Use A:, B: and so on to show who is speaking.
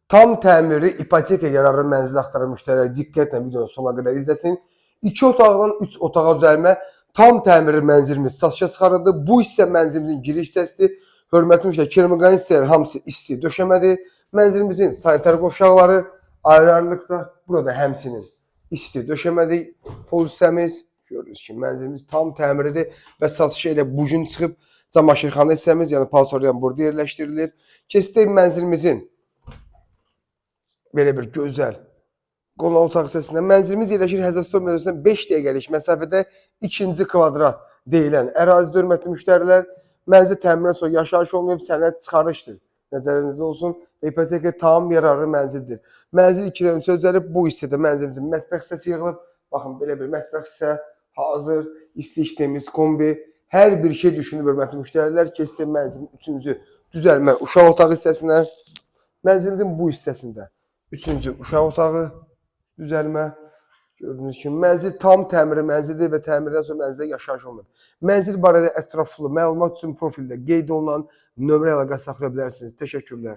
A: Tam təmirli ipoteka yararlı mənzil axtaran müştərilər diqqətlə videonu sonuna qədər izləsin. 2 otaqdan 3 otağa düzəlmə tam təmirli mənzilimiz satışa çıxarıldı. Bu isə mənzilimizin giriş hissəsidir. Hörmətli müştərilər, keramikan hissələri hamısı isti döşəmədir. Mənzilimizin sanitar qovşaqları ayrı-ayrılıqda. Burada həmçinin isti döşəmədir. Pol hissəmiz. Gördüyünüz kimi mənzilimiz tam təmirlidir və satışa elə bu gün çıxıb. Camaşırxana hissəmiz, yəni paltarlayan burada yerləşdirilir. Keçdik mənzilimizin belə bir gözəl qonaq otaq hissəsində. Mənzilimiz yerləşir Həzrəti Mövzəsindən 5 dəqiqəlik məsafədə 2-ci kvadrat deyilən ərazidə hörmətli müştərilər. Mənzil təmirdən sonra yaşayış olmayıb, sənəd çıxarışdır. Nəzərinizdə olsun. İpoteka tam yararlı mənzildir. Mənzil 2-dən 3-ə düzəlib, bu hissədə mənzilimizin mətbəx hissəsi yığılıb. Baxın, belə bir mətbəx hissə hazır, isti işləyimiz, kombi, hər bir şey düşünülür hörmətli müştərilər. Keçdik mənzilin 3-cü düzəlmə uşaq otağı hissəsinə. Mənzilimizin bu hissəsində 3-cü uşaq otağı düzəlmə. Gördüyünüz kimi mənzil tam təmirli mənzildir və təmirdən sonra mənzildə yaşayış olunur. Mənzil barədə ətraflı məlumat üçün profildə qeyd olunan nömrə əlaqə saxlaya bilərsiniz. Təşəkkürlər.